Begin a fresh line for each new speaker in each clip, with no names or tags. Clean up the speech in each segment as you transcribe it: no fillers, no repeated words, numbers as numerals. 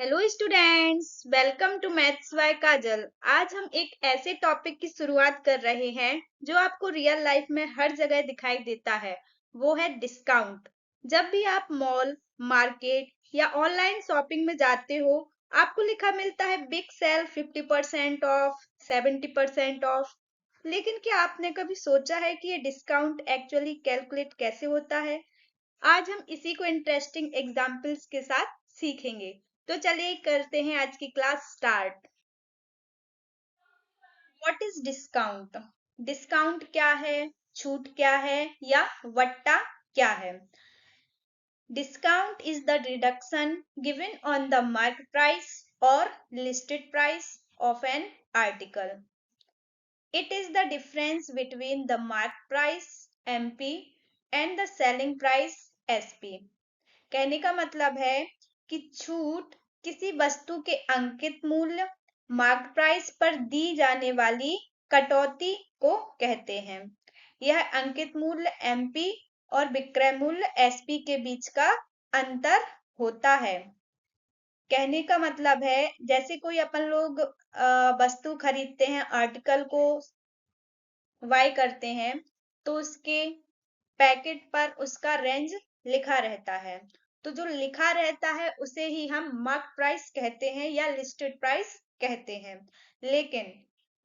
Hello students, welcome to maths by Kajal. आज हम एक ऐसे टॉपिक की शुरुआत कर रहे हैं जो आपको रियल लाइफ में हर जगह दिखाई देता है। वो है डिस्काउंट। जब भी आप मॉल, मार्केट या ऑनलाइन शॉपिंग में जाते हो, आपको लिखा मिलता है बिग सेल, 50% ऑफ, 70% ऑफ। लेकिन क्या आपने कभी सोचा है कि ये डिस्काउंट एक्चुअली कैलकुलेट कैसे होता है? आज हम इसी को इंटरेस्टिंग एग्जाम्पल्स के साथ सीखेंगे। तो चलिए करते हैं आज की class start. What is discount? Discount क्या है, छूट क्या है या वट्टा क्या है? Discount is the reduction given on the market price और listed price of an article. It is the difference between the market price MP and the selling price SP. कहने का मतलब है कि छूट किसी वस्तु के अंकित मूल्य, मार्क प्राइस पर दी जाने वाली कटौती को कहते हैं। यह अंकित मूल्य एमपी और विक्रय मूल्य एसपी के बीच का अंतर होता है। कहने का मतलब है जैसे कोई अपन लोग वस्तु खरीदते हैं, आर्टिकल को बाय करते हैं, तो उसके पैकेट पर उसका रेंज लिखा रहता है। तो जो लिखा रहता है उसे ही हम मार्क प्राइस कहते हैं या लिस्टेड प्राइस कहते हैं। लेकिन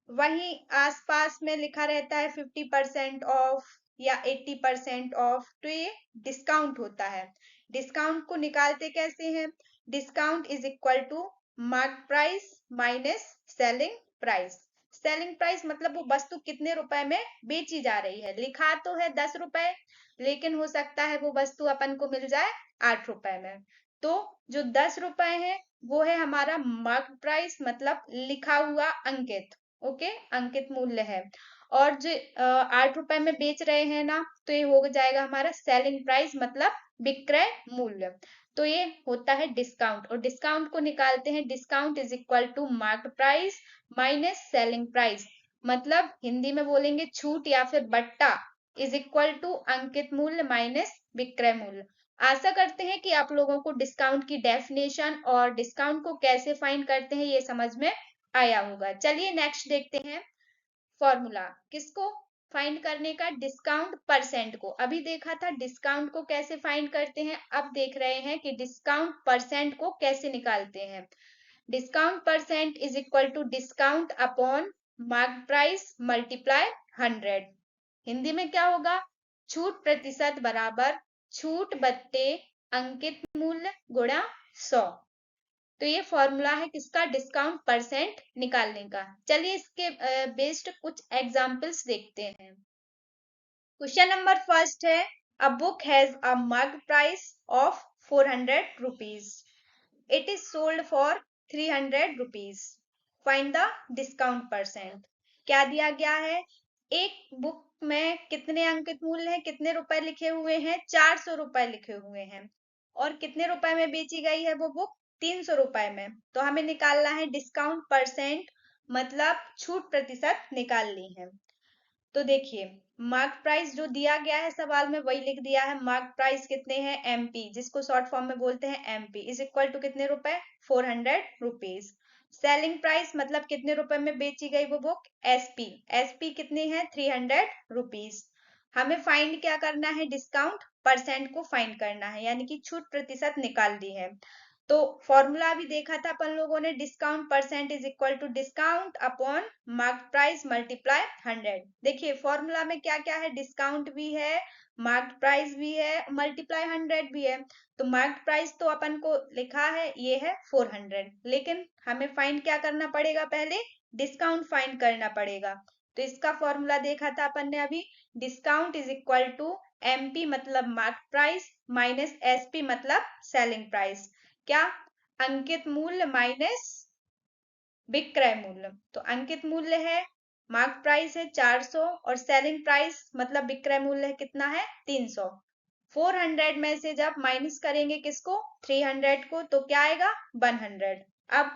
वहीं आसपास में लिखा रहता है 50% ऑफ या 80% ऑफ, तो ये डिस्काउंट होता है। डिस्काउंट को निकालते कैसे हैं? Discount is equal to mark price minus selling price. Selling price मतलब वो वस्तु कितने रुपए में बेची जा रही है। लिखा तो है 10 रुपए, लेकिन हो सकता है वो वस्तु अपन को मिल जाए 8 रुपए में। तो जो 10 रुपए है वो है हमारा मार्क प्राइस, मतलब लिखा हुआ अंकित। ओके, अंकित मूल्य है। और जो 8 रुपए में बेच रहे हैं ना, तो ये हो जाएगा हमारा सेलिंग प्राइस, मतलब विक्रय मूल्य। तो ये होता है डिस्काउंट, और डिस्काउंट को निकालते हैं discount is equal to mark price minus selling price, मतलब हिंदी में बोलेंगे छूट या फिर बट्टा इज इक्वल टू अंकित मूल्य माइनस विक्रय मूल्य। आशा करते हैं कि आप लोगों को डिस्काउंट की डेफिनेशन और डिस्काउंट को कैसे फाइंड करते हैं ये समझ में आया होगा। चलिए नेक्स्ट देखते हैं फॉर्मूला। किसको फाइंड करने का? डिस्काउंट परसेंट को। अभी देखा था डिस्काउंट को कैसे फाइंड करते हैं, अब देख रहे हैं कि डिस्काउंट परसेंट को कैसे निकालते हैं। Discount percent is equal to discount upon mark price multiply 100। Hindi में क्या होगा? छूट प्रतिशत बराबर छूट बट्टे अंकित मूल्य गुणा 100। तो ये फॉर्मूला है किसका? डिस्काउंट परसेंट निकालने का। चलिए इसके बेस्ड कुछ एग्जांपल्स देखते हैं। क्वेश्चन नंबर फर्स्ट है, a book has a mark price of 400 rupees, it is sold for 300 rupees, find the discount percent. क्या दिया गया है? एक बुक में कितने अंकित मूल्य हैं, कितने रुपए लिखे हुए हैं? 400 रुपए लिखे हुए हैं। और कितने रुपए में बेची गई है वो बुक? 300 रुपए में। तो हमें निकालना है डिस्काउंट परसेंट, मतलब छूट प्रतिशत निकालनी है। तो देखिए, मार्क प्राइस जो दिया गया है सवाल में वही लिख दिया है। मार्क प्राइस कितने हैं? एमपी, जिसको शॉर्ट फॉर्म में बोलते हैं एमपी, इज इक्वल टू कितने रुपए? 400 रुपीज। सेलिंग प्राइस मतलब कितने रुपए में बेची गई वो बुक? एसपी, एसपी कितने हैं? 300 रुपीज। हमें फाइंड क्या करना है? डिस्काउंट परसेंट को फाइंड करना है, यानी कि छूट प्रतिशत निकाल दी है। तो फॉर्मूला भी देखा था अपन लोगों ने, discount percent is equal to discount upon mark price multiply 100। देखिए फॉर्मूला में क्या क्या है? डिस्काउंट भी है, मार्क प्राइस भी है, मल्टीप्लाई 100 भी है। तो मार्क प्राइस तो अपन को लिखा है ये है 400, लेकिन हमें फाइंड क्या करना पड़ेगा? पहले डिस्काउंट फाइंड करना पड़ेगा। तो इसका फॉर्मूला देखा था अपन ने अभी, discount is equal to MP मतलब मार्क प्राइस माइनस एसपी मतलब सेलिंग प्राइस। क्या? अंकित मूल्य माइनस विक्रय मूल्य। तो अंकित मूल्य है, मार्क प्राइस है 400, और सेलिंग प्राइस मतलब विक्रय मूल्य है कितना है? 300। 400 में से जब माइनस करेंगे किसको? 300 को, तो क्या आएगा? 100। अब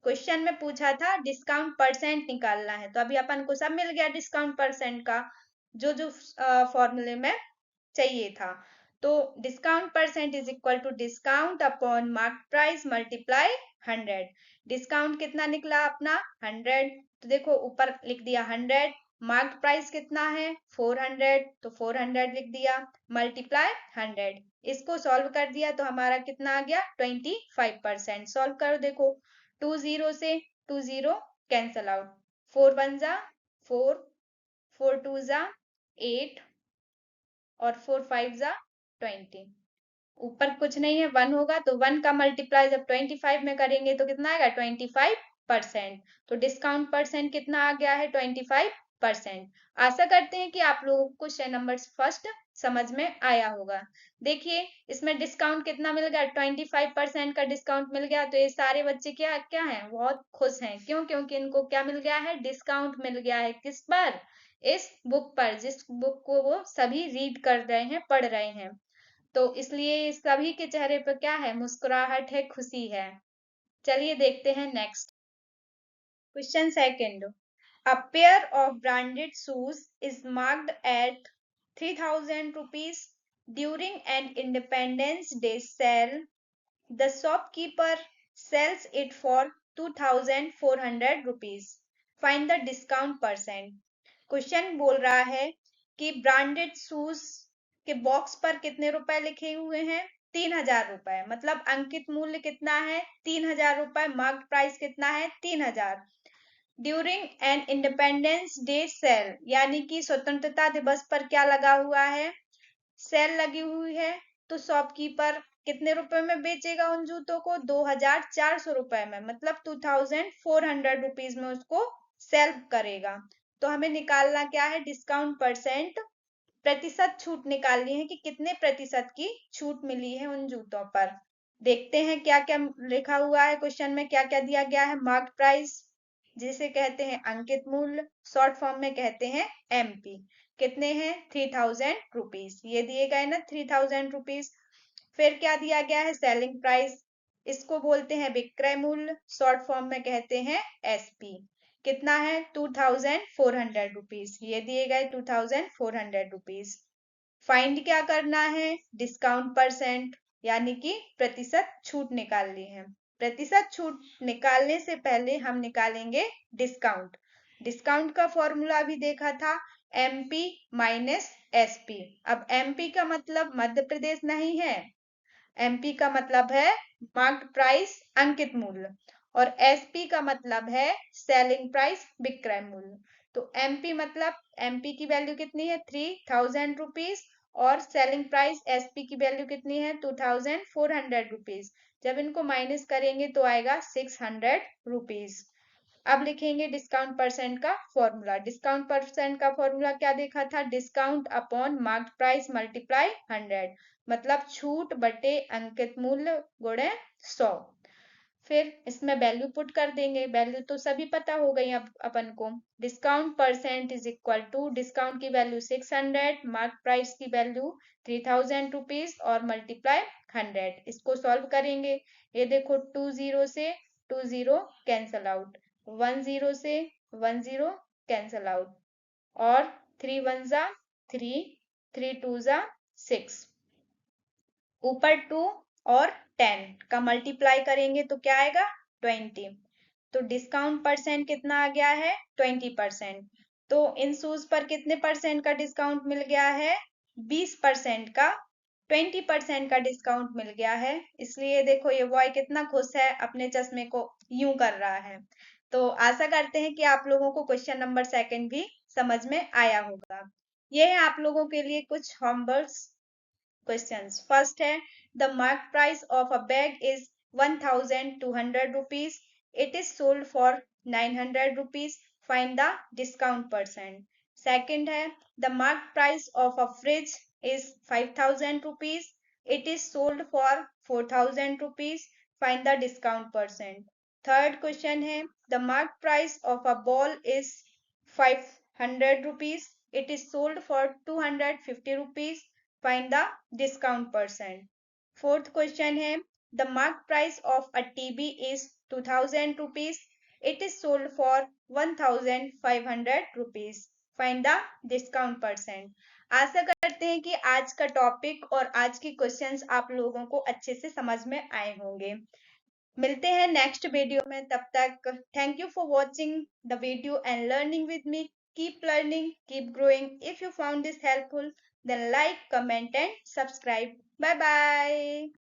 क्वेश्चन में पूछा था डिस्काउंट परसेंट निकालना है, तो अभी अपन को सब मिल गया डिस्काउंट परसेंट का, जो जो फॉर्मूले में चाहिए था। तो discount percent is equal to discount upon mark price multiply 100। Discount कितना निकला अपना 100, तो देखो ऊपर लिख दिया 100, मार्क प्राइस कितना है 400, तो 400 लिख दिया, मल्टीप्लाई 100। इसको सॉल्व कर दिया तो हमारा कितना आ गया 25%। सॉल्व करो, देखो 2 0 से 2 0 कैंसल आउट, 4 1 जा 4, 4 2 जा 8 और 4 5 जा 20। ऊपर कुछ नहीं है, 1 होगा तो 1 का मल्टीप्लाई जब 25 में करेंगे तो कितना आएगा 25%। तो डिस्काउंट परसेंट कितना आ गया है 25%। आशा करते हैं कि आप लोगों को क्वेश्चन नंबर फर्स्ट समझ में आया होगा। देखिए इसमें डिस्काउंट कितना मिल गया, 25% का डिस्काउंट मिल गया। तो ये सारे बच्चे क्या क्या हैं, बहुत खुश हैं। क्यों? क्योंकि इनको क्या मिल गया है, डिस्काउंट मिल गया है। किस पर? इस बुक पर, जिस बुक को वो सभी रीड कर रहे हैं, पढ़ रहे हैं। तो इसलिए सभी के चेहरे पर क्या है, मुस्कुराहट है, खुशी है। चलिए देखते हैं next question. Second, a pair of branded shoes is marked at 3000 rupees during an Independence Day sale. The shopkeeper sells it for 2400 rupees. Find the discount percent. Question बोल रहा है कि ब्रांडेड शूज के बॉक्स पर कितने रुपए लिखे हुए हैं, 3000 रुपए। मतलब अंकित मूल्य कितना है 3000 रुपए, मार्क प्राइस कितना है 3000। During an independence day sale, यानी कि स्वतंत्रता दिवस पर क्या लगा हुआ है, सेल लगी हुई है। तो शॉपकीपर कितने रुपए में बेचेगा उन जूतों को, 2400 रुपए में, मतलब 2400 रुपीज में उसको सेल करेगा। तो हमें निकालना क्या है, डिस्काउंट परसेंट, प्रतिशत छूट निकालनी है कि कितने प्रतिशत की छूट मिली है उन जूतों पर। देखते हैं क्या क्या लिखा हुआ है क्वेश्चन में, क्या क्या दिया गया है। मार्क प्राइस, जिसे कहते हैं अंकित मूल्य, शॉर्ट फॉर्म में कहते हैं एमपी, कितने हैं 3000 रुपीज, ये दिए गए ना 3000 रुपीज। फिर क्या दिया गया है, सेलिंग प्राइस, इसको बोलते हैं विक्रय मूल्य, शॉर्ट फॉर्म में कहते हैं एसपी, कितना है 2400 रुपीज, ये दिए गए 2400 रुपीज। फाइंड क्या करना है, डिस्काउंट परसेंट, यानी कि प्रतिशत छूट निकालनी है। प्रतिशत छूट निकालने से पहले हम निकालेंगे डिस्काउंट। डिस्काउंट का फॉर्मूला भी देखा था, एमपी माइनस एसपी। अब एमपी का मतलब मध्य प्रदेश नहीं है, एमपी का मतलब है मार्क्ड प्राइस अंकित मूल्य, और एसपी का मतलब है सेलिंग प्राइस विक्रय मूल्य। तो एमपी मतलब एमपी की वैल्यू कितनी है 3000 रुपीज, और सेलिंग प्राइस एसपी की वैल्यू कितनी है 2400 रुपीज। जब इनको माइनस करेंगे तो आएगा 600 रुपीज। अब लिखेंगे डिस्काउंट परसेंट का फॉर्मूला। डिस्काउंट परसेंट का फॉर्मूला क्या देखा था, discount upon mark price multiply 100, मतलब छूट बटे अंकित मूल्य गुणे 100। फिर इसमें वैल्यू पुट कर देंगे, वैल्यू तो सभी पता हो गई अब अपन को। Discount percent is equal to, discount की वैल्यू 600, मार्क प्राइस की वैल्यू 3000 रुपीज और मल्टीप्लाई 100। इसको सॉल्व करेंगे, ये देखो 2 0 से 2 0 कैंसल आउट, 1 0 से 1 0 कैंसल आउट, और 3 1 जा 3, 3 2 जा 6, ऊपर 2 और 10 का मल्टीप्लाई करेंगे तो क्या आएगा 20। तो डिस्काउंट परसेंट कितना आ गया है 20%। तो इन शूज पर कितने परसेंट का डिस्काउंट मिल गया है, 20% का, 20% का डिस्काउंट मिल गया है। इसलिए देखो ये बॉय कितना खुश है, अपने चश्मे को यूं कर रहा है। तो आशा करते हैं कि आप लोगों को क्वेश्चन नंबर सेकंड भी समझ में आया होगा। ये है आप लोगों के लिए कुछ होमवर्क questions. First है, the mark price of a bag is 1200 rupees. It is sold for 900 rupees. Find the discount percent. Second है, the mark price of a fridge is 5000 rupees. It is sold for 4000 rupees. Find the discount percent. Third question है, the mark price of a ball is 500 rupees. It is sold for 250 rupees. Find the discount percent. Fourth question है, the mark price of a TV is 2000 rupees. It is sold for 1500 rupees. Find the discount percent. आशा करते करते हैं कि आज का topic और आज की क्वेश्चंस आप लोगों को अच्छे से समझ में आए होंगे। मिलते हैं नेक्स्ट वीडियो में, तब तक thank you for watching the video and learning with me. Keep learning, keep growing. If you found this helpful, then like, comment and subscribe. Bye bye.